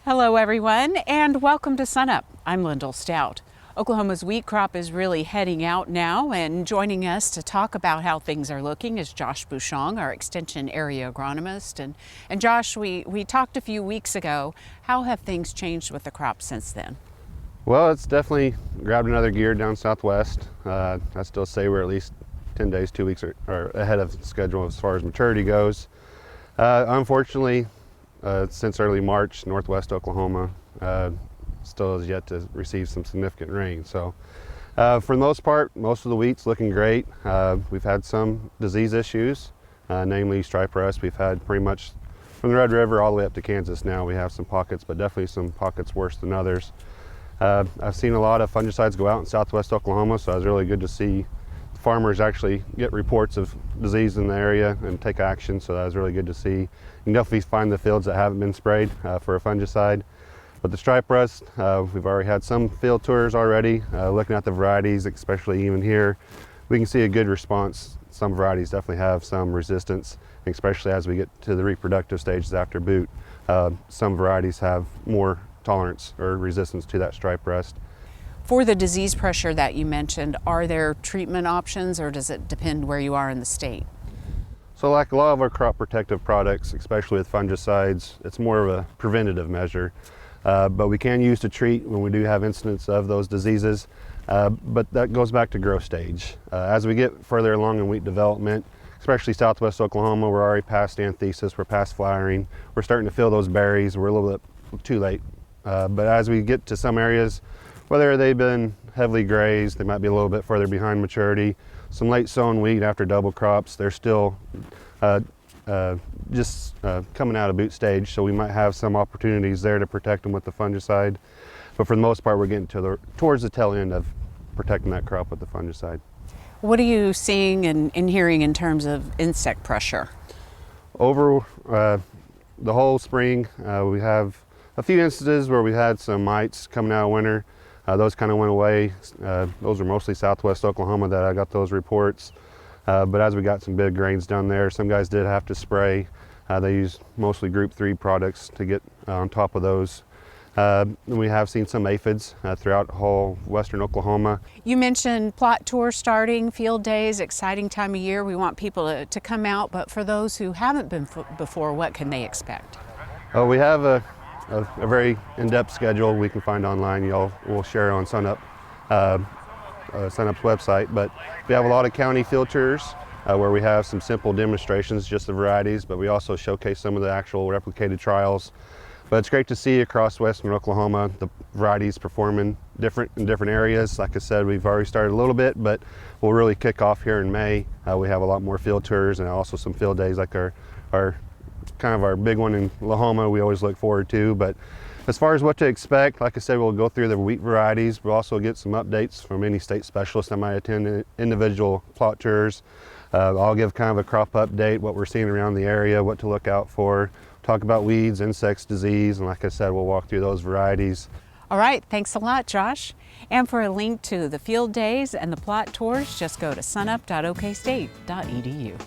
Hello everyone, and welcome to SunUp. I'm Lyndall Stout. Oklahoma's wheat crop is really heading out now, and joining us to talk about how things are looking is Josh Bushong, our Extension area agronomist. And Josh, we talked a few weeks ago. How have things changed with the crop since then? Well, it's definitely grabbed another gear down southwest. I still say we're at least 10 days, 2 weeks or ahead of schedule as far as maturity goes. Unfortunately, since early March, northwest Oklahoma still has yet to receive some significant rain. So for the most part, most of the wheat's looking great. We've had some disease issues, namely stripe rust. We've had pretty much from the Red River all the way up to Kansas now. We have some pockets, but definitely some pockets worse than others. I've seen a lot of fungicides go out in southwest Oklahoma, so it was really good to see farmers actually get reports of disease in the area and take action, so that was really good to see. You can definitely find the fields that haven't been sprayed for a fungicide. But the stripe rust, we've already had some field tours already, looking at the varieties, especially even here. We can see a good response. Some varieties definitely have some resistance, especially as we get to the reproductive stages after boot. Some varieties have more tolerance or resistance to that stripe rust. For the disease pressure that you mentioned, are there treatment options, or does it depend where you are in the state? So like a lot of our crop protective products, especially with fungicides, it's more of a preventative measure. But we can use to treat when we do have incidents of those diseases. But that goes back to growth stage. As we get further along in wheat development, especially southwest Oklahoma, we're already past anthesis, we're past flowering, we're starting to feel those berries, we're a little bit too late. But as we get to some areas, whether they've been heavily grazed, they might be a little bit further behind maturity. Some late sown wheat after double crops, they're still just coming out of boot stage, so we might have some opportunities there to protect them with the fungicide. But for the most part, we're getting towards the tail end of protecting that crop with the fungicide. What are you seeing and hearing in terms of insect pressure? Over the whole spring, we have a few instances where we had some mites coming out of winter. Those kind of went away. Those are mostly southwest Oklahoma that I got those reports. But as we got some big rains down there, some guys did have to spray. They used mostly group 3 products to get on top of those. We have seen some aphids throughout whole western Oklahoma. You mentioned plot tours starting, field days, exciting time of year. We want people to come out, but for those who haven't been before, what can they expect? We have a very in-depth schedule we can find online. We'll share it on SunUp. SunUp's website, but we have a lot of county field tours where we have some simple demonstrations, just the varieties, but we also showcase some of the actual replicated trials. But it's great to see across western Oklahoma the varieties performing different in different areas. Like I said, we've already started a little bit, but we'll really kick off here in May. We have a lot more field tours and also some field days like our kind of our big one in Lahoma we always look forward to. But as far as what to expect, like I said, we'll go through the wheat varieties. We'll also get some updates from any state specialists that might attend individual plot tours. I'll give kind of a crop update, what we're seeing around the area, what to look out for, talk about weeds, insects, disease, and like I said, we'll walk through those varieties. All right, thanks a lot, Josh. And for a link to the field days and the plot tours, just go to sunup.okstate.edu.